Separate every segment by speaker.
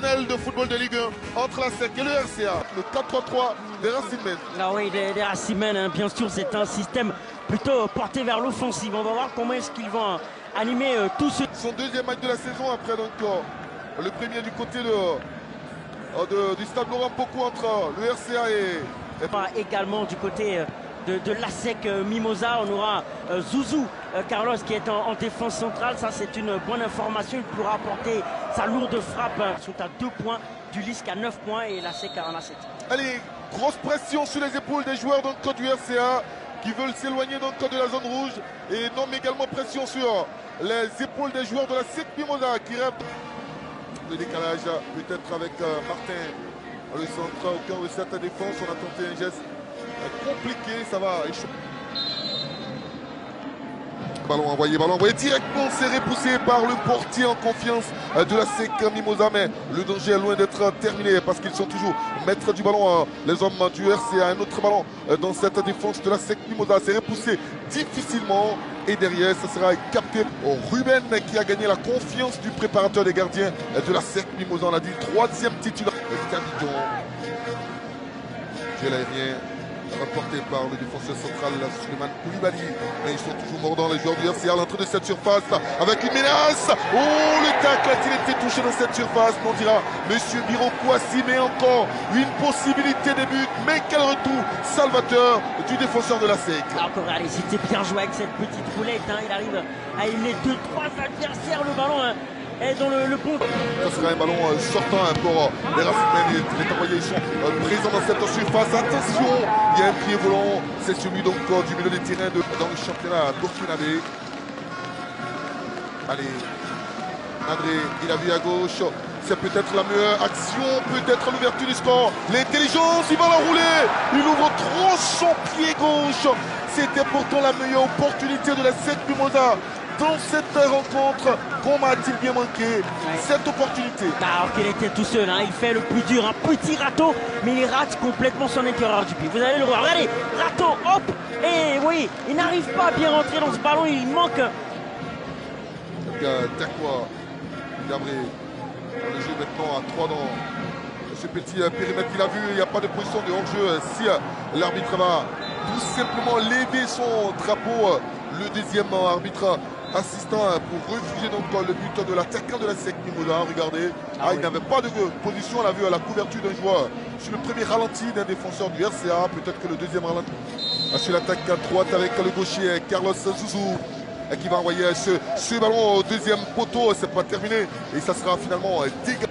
Speaker 1: traditionnel de football de Ligue 1 entre la SEC et le RCA. Le 4-3-3 des Racing.
Speaker 2: Ah oui, des Racing, hein, bien sûr, c'est un système plutôt porté vers l'offensive. On va voir comment est-ce qu'ils vont animer tout ce...
Speaker 1: Son deuxième match de la saison après donc le premier du côté du stade Laurent Pocou entre le RCA et...
Speaker 2: Également du côté de l'ASEC Mimosa, on aura Zouzou Carlos qui est en défense centrale. Ça, c'est une bonne information. Il pourra apporter sa lourde frappe. Ils sont à 2 points du LISC à 9 points et l'ASEC en a 7.
Speaker 1: Allez, grosse pression sur les épaules des joueurs donc, du RCA qui veulent s'éloigner donc, de la zone rouge. Et non, mais également pression sur les épaules des joueurs de la SEC Mimosa qui rêvent. Le décalage peut-être avec Martin, le centre au cœur de cette défense. On a tenté un geste compliqué, ça va échouer. Ballon envoyé directement, c'est repoussé par le portier en confiance de la SEC Mimosa, mais le danger est loin d'être terminé parce qu'ils sont toujours maîtres du ballon, les hommes du RCA. Un autre ballon dans cette défense de la SEC Mimosa, c'est repoussé difficilement et derrière ça sera capté au Ruben qui a gagné la confiance du préparateur des gardiens de la SEC Mimosa. On a dit 3e titulaire. Duel aérien remporté par le défenseur central Souleymane Koulibaly. Mais ils sont toujours mordants les joueurs du RCA à l'entrée de cette surface avec une menace. Oh, le tacle a-t-il été touché dans cette surface? On dira Monsieur Biro Kouassi, mais encore une possibilité de but. Mais quel retour salvateur du défenseur de la SEC.
Speaker 2: Encore allez, c'était bien joué avec cette petite roulette. Hein. Il arrive à éliminer 2-3 adversaires. Le ballon est dans le pont.
Speaker 1: Ça sera un ballon sortant pour les Racing. Les envoyés sont présents dans cette surface. Attention, il y a un pied volant. C'est celui donc du milieu des terrains dans le championnat burkinabé. Allez, André, il a vu à gauche. C'est peut-être la meilleure action, peut-être l'ouverture du score. L'intelligence, il va l'enrouler. Il ouvre trop son pied gauche. C'était pourtant la meilleure opportunité de la SEC Mimosa. Dans cette rencontre, comment a-t-il bien manqué cette opportunité?
Speaker 2: Alors qu'il était tout seul, hein. Il fait le plus dur, un petit râteau, mais il rate complètement son éclaireur du pied. Vous allez le voir, regardez, râteau, hop, et oui, il n'arrive pas à bien rentrer dans ce ballon, il manque.
Speaker 1: Dakwa, Gabriel, le jeu maintenant à 3 dans ce petit périmètre qu'il a vu. Il n'y a pas de position de hors-jeu. Si l'arbitre va tout simplement lever son drapeau, le deuxième arbitre assistant pour refuser donc le but de l'attaquant de la SEC Mimosa. Regardez, il n'avait pas de position. On a vu la couverture d'un joueur sur le premier ralenti d'un défenseur du RCA. Peut-être que le deuxième ralenti sur l'attaque à droite avec le gaucher Carlos Zouzou qui va envoyer ce ballon au deuxième poteau. C'est pas terminé et ça sera finalement dégagé.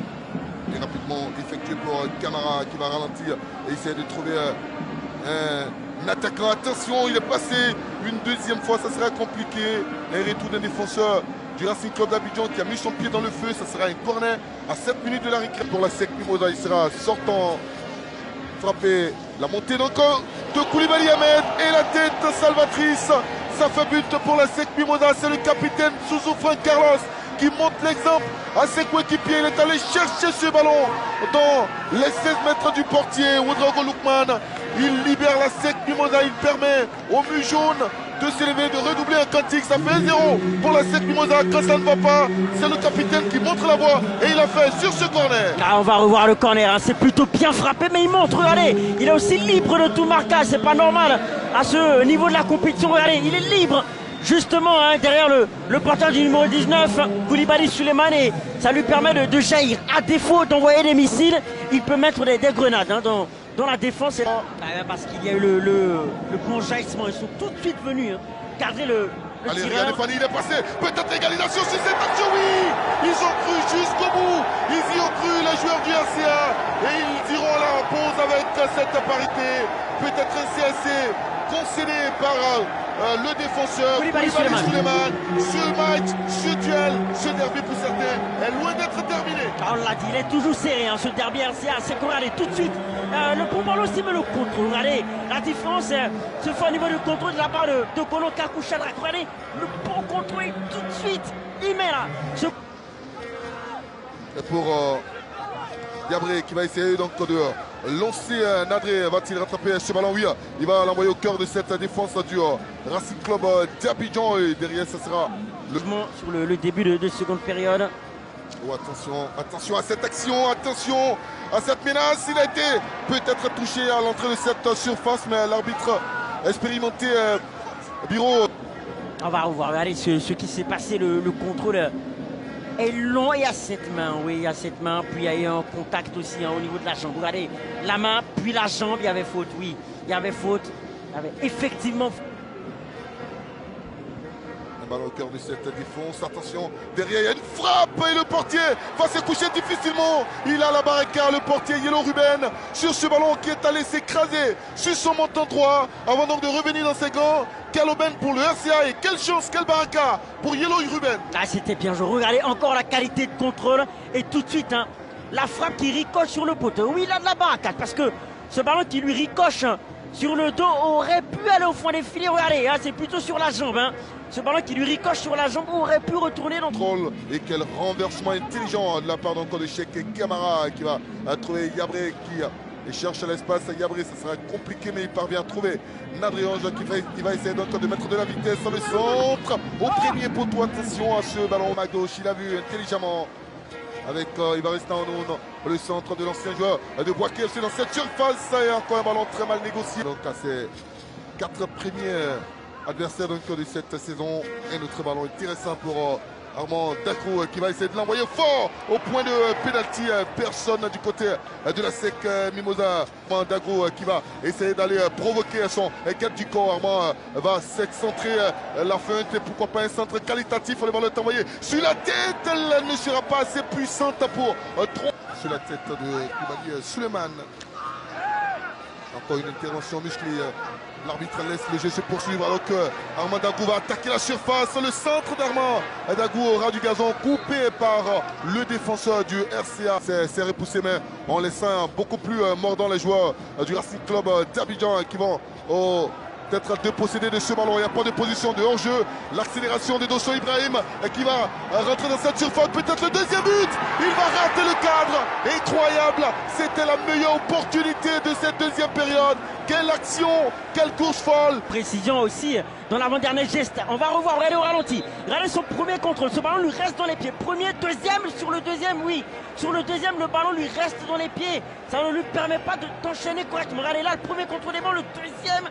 Speaker 1: Et rapidement effectué pour Camara qui va ralentir et essayer de trouver un attaquant. Attention, il est passé une deuxième fois, ça sera compliqué. Un retour d'un défenseur du Racing Club d'Abidjan qui a mis son pied dans le feu. Ça sera un corner à 7 minutes de la récré pour la SEC Mimosa. Il sera sortant, frappé. La montée d'encore de Koulibaly Ahmed et la tête salvatrice. Ça fait but pour la SEC Mimosa. C'est le capitaine Zouzou Franck Carlos qui montre l'exemple à ses coéquipiers. Il est allé chercher ce ballon dans les 16 mètres du portier. Ouedraogo Lookman, il libère la SEC Mimosa. Il permet au mur jaune de s'élever, de redoubler un cantique. Ça fait 1-0 pour la SEC Mimosa. Quand ça ne va pas, c'est le capitaine qui montre la voie et il a fait sur ce corner.
Speaker 2: On va revoir le corner, hein. C'est plutôt bien frappé, mais il montre, regardez, il est aussi libre de tout marquage. C'est pas normal à ce niveau de la compétition. Regardez, il est libre. Justement, hein, derrière le porteur du numéro 19, Koulibaly Souleymane, et ça lui permet de jaillir. À défaut d'envoyer des missiles, il peut mettre des grenades hein, dans la défense. Parce qu'il y a eu le bon jaillissement, ils sont tout de suite venus hein, cadrer le
Speaker 1: allez,
Speaker 2: tireur.
Speaker 1: regardez Fanny, il est passé. Peut-être égalisation sur cette action, oui. Ils ont cru jusqu'au bout. Ils y ont cru, les joueurs du RCA. Et ils iront à la pause avec cette parité. Peut-être un CSC concédé par le défenseur
Speaker 2: Koulibaly Souleymane.
Speaker 1: Ce match, ce duel, ce derby pour certains est loin d'être terminé.
Speaker 2: On l'a dit, il est toujours serré hein, ce derby RCA. C'est regardez tout de suite. Le bon ballon aussi, mais le contrôle. Regardez, la différence se fait au niveau du contrôle de la part de Kolo Kakou Shadrack. Regardez, le bon contrôle tout de suite. Il met là.
Speaker 1: Et pour Gabriel qui va essayer donc de lancer Nadré. Va-t-il rattraper ce ballon? Oui, il va l'envoyer au cœur de cette défense du Racing Club d'Abidjan et derrière ça sera
Speaker 2: sur le début de seconde période.
Speaker 1: Oh, attention, attention à cette action, attention à cette menace. Il a été peut-être touché à l'entrée de cette surface, mais l'arbitre expérimenté, Biro.
Speaker 2: On va revoir, regardez ce qui s'est passé, le contrôle est long et à cette main, oui, à cette main, puis il y a eu un contact aussi au niveau de la jambe. Regardez, la main, puis la jambe, il y avait faute, oui, il y avait faute, il y avait effectivement faute.
Speaker 1: Balle au cœur de cette défense, attention, derrière il y a une frappe et le portier va se coucher difficilement. Il a la barricade, le portier Yellow Ruben sur ce ballon qui est allé s'écraser sur son menton droit avant donc de revenir dans ses gants. Quelle aubaine pour le RCA et quelle chance, quelle barricade pour Yellow Ruben.
Speaker 2: Ah, c'était bien joué, regardez encore la qualité de contrôle et tout de suite, hein, la frappe qui ricoche sur le poteau. Oui, il a de la barricade parce que ce ballon qui lui ricoche sur le dos aurait pu aller au fond des filets. Regardez, hein, c'est plutôt sur la jambe. Hein. Ce ballon qui lui ricoche sur la jambe aurait pu retourner dans le...
Speaker 1: Et quel renversement intelligent de la part d'encore de Cheikh Camara qui va trouver Yabré qui cherche l'espace. Yabré, ça sera compliqué mais il parvient à trouver Nadriange qui va essayer donc de mettre de la vitesse dans le centre. Au premier poteau, attention à ce ballon à gauche, il a vu intelligemment. Avec, il va rester en onde le centre de l'ancien joueur de Boisquet, c'est dans cette surface et encore un ballon très mal négocié. Donc à ces 4 premiers adversaire donc de cette saison et notre ballon intéressant pour Armand Dacro qui va essayer de l'envoyer fort au point de pénalty. Personne du côté de la SEC Mimosa. Armand Dacro qui va essayer d'aller provoquer son garde du corps. Armand va s'excentrer la feinte et pourquoi pas un centre qualitatif. Le ballon est envoyé sur la tête. Elle ne sera pas assez puissante pour tromper sur la tête de Koulibaly Suleiman. Encore une intervention musclée. L'arbitre laisse le jeu se poursuivre alors que Armand Dagou va attaquer la surface. Le centre d'Armand Dagou au ras du gazon, coupé par le défenseur du RCA. C'est repoussé mais en laissant beaucoup plus mordant les joueurs du Racing Club d'Abidjan qui vont peut-être déposséder de ce ballon. Il n'y a pas de position de hors-jeu. L'accélération de Dosso Ibrahim qui va rentrer dans cette surface. Peut-être le deuxième but. Il va rater le cadre. Incroyable. C'était la meilleure opportunité de cette deuxième période. Quelle action, quelle course folle.
Speaker 2: Précision aussi dans l'avant-dernier geste. On va revoir, regardez au ralenti. Regardez son premier contrôle. Ce ballon lui reste dans les pieds. Premier, deuxième, sur le deuxième, oui. Sur le deuxième, le ballon lui reste dans les pieds. Ça ne lui permet pas d'enchaîner correctement. Regardez là, le premier contrôle des ballons, le deuxième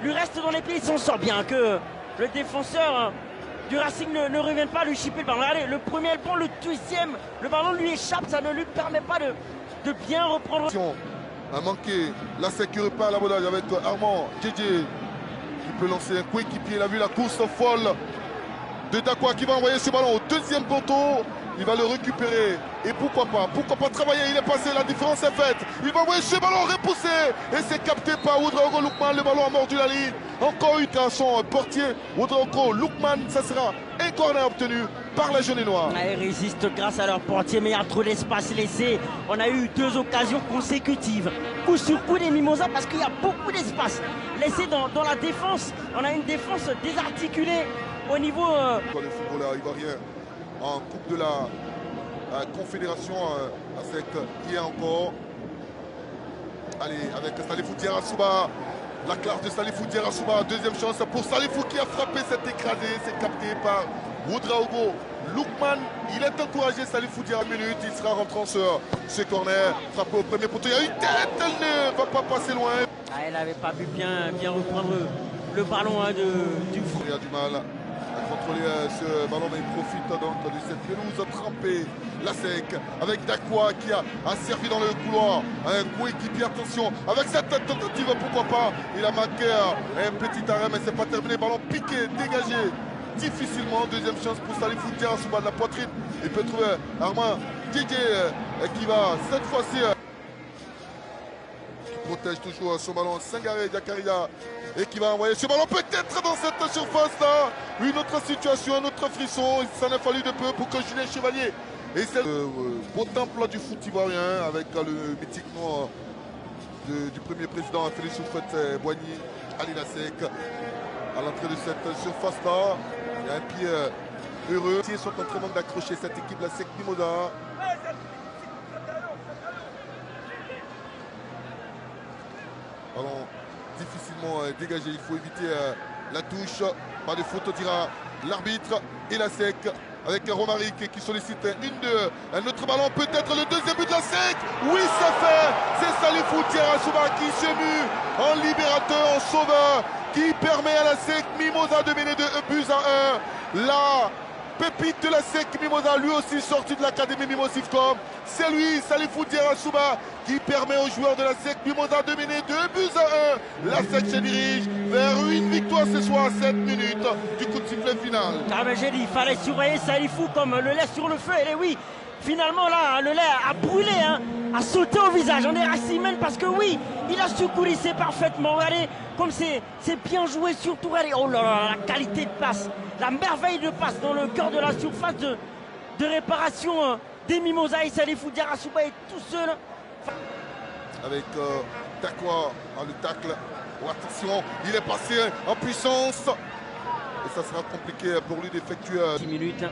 Speaker 2: lui reste dans les pieds. Il s'en sort bien que le défenseur du Racing ne revienne pas lui chipper le ballon. Regardez, le premier, le bon, le deuxième, le ballon lui échappe. Ça ne lui permet pas de bien reprendre.
Speaker 1: A manqué la sécurité par l'abordage avec Armand JJ qui peut lancer un coéquipier. Il a vu la course folle de Dakwa qui va envoyer ce ballon au deuxième poteau. Il va le récupérer et pourquoi pas travailler. Il est passé, la différence est faite. Il va envoyer ce ballon repoussé et c'est capté par Ouedraogo Lookman. Le ballon a mordu la ligne. Encore une à son portier Ouedraogo Lookman. Ça sera un corner obtenu par la jaune et noire.
Speaker 2: Ils résistent grâce à leur portier, mais il y a trop d'espace laissé. On a eu 2 occasions consécutives. Coup sur coup des Mimosas parce qu'il y a beaucoup d'espace laissé dans la défense. On a une défense désarticulée au niveau...
Speaker 1: Le footballeur ivoirien en Coupe de la Confédération avec hier encore. Allez, avec Salifou Diarra-Souba. La classe de Salifou Diarra-Souba. Deuxième chance pour Salifou qui a frappé, c'est écrasé. C'est capté par Ouedraogo Lookman. Il est encouragé, Salifou Diarra minute. Il sera rentrant sur ce corner. Frappé au premier poteau. Il y a une tête, elle ne va pas passer loin.
Speaker 2: Elle n'avait pas pu bien reprendre le ballon du front.
Speaker 1: Il a du mal à contrôler ce ballon, mais il profite donc de cette pelouse trempée. La sec avec Dakwa qui a servi dans le couloir. Un coéquipier, attention, avec cette tentative, pourquoi pas. Il a manqué un petit arrêt, mais c'est pas terminé. Ballon piqué, dégagé difficilement. Deuxième chance pour Salifou Diarra sous bas de la poitrine. Il peut trouver Armand Didier qui va cette fois-ci qui protège toujours son ballon. Sangaré Diakaria et qui va envoyer ce ballon peut-être dans cette surface-là. Une autre situation, un autre frisson. Il s'en a fallu de peu pour que Julien Chevalier et c'est le beau temple du foot ivoirien avec le mythique nom du premier président Félix Houphouët-Boigny, Ali Lasek. À l'entrée de cette surface-là, il y a un pied heureux. Ils sont en train d'accrocher cette équipe, la SEC Mimosa. Ballon difficilement dégagé, il faut éviter la touche. Pas de faute, dira l'arbitre. Et la SEC avec Romaric qui sollicite un autre ballon, peut-être le deuxième but de la SEC. Oui, ça fait. C'est Salifou Diarra qui se mue en libérateur, en sauveur, qui permet à la SEC Mimosa de mener de 2-1. La pépite de la SEC Mimosa, lui aussi sorti de l'académie Mimosifcom. C'est lui, Salifou Diarra qui permet aux joueurs de la SEC Mimosa de mener 2-1. La SEC se dirige vers une victoire ce soir à 7 minutes du coup de sifflet final.
Speaker 2: Ah mais j'ai dit, il fallait surveiller Salifou comme le lait sur le feu. Et oui, finalement là, le lait a brûlé, a sauté au visage. On est Racimène parce que oui, il a su coulisser parfaitement. Regardez comme c'est bien joué surtout. Regardez, oh là là, la qualité de passe, la merveille de passe dans le cœur de la surface de réparation des Mimosa. Et Salifou Diarra est tout seul.
Speaker 1: Avec Takwa, le tacle. Oh, attention, il est passé en puissance. Et ça sera compliqué pour lui d'effectuer
Speaker 2: 10 minutes.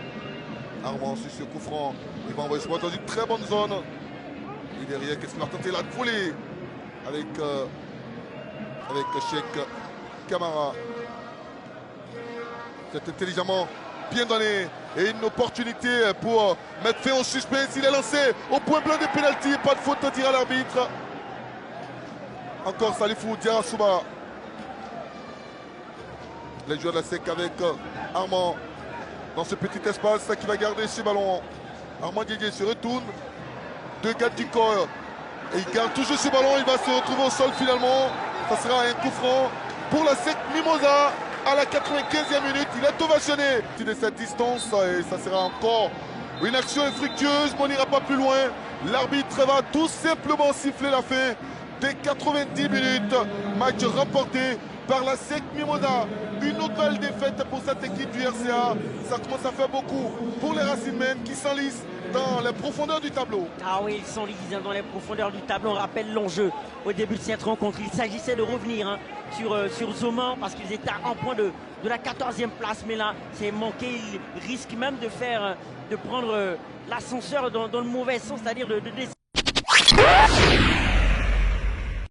Speaker 1: Armand sur ce coup franc. Il va envoyer ce ballon dans une très bonne zone. Et derrière, qu'est-ce qu'il va tenter là de voler avec Cheikh Camara. C'est intelligemment bien donné. Et une opportunité pour mettre fin au suspense. Il est lancé au point blanc des pénaltys. Pas de faute à dire à l'arbitre. Encore Salifou Diarra. Les joueurs de la SEC avec Armand dans ce petit espace qui va garder ce ballon. Armand Didier se retourne. Deux gars du corps. Et il garde toujours ce ballon. Il va se retrouver au sol finalement. Ça sera un coup franc pour la SEC Mimosa à la 95e minute. Il est ovationné de cette distance et ça sera encore une action infructueuse, mais on n'ira pas plus loin. L'arbitre va tout simplement siffler la fin des 90 minutes. Match remporté par la SEC Mimosa. Une nouvelle défaite pour cette équipe du RCA. Ça commence à faire beaucoup pour les Racimènes qui s'enlisent dans les profondeurs du tableau.
Speaker 2: Ah oui, ils s'enlisent dans les profondeurs du tableau. On rappelle l'enjeu au début de cette rencontre. Il s'agissait de revenir sur Zoman parce qu'ils étaient en point de la 14e place. Mais là, c'est manqué. Ils risquent même de prendre l'ascenseur dans le mauvais sens, c'est-à-dire de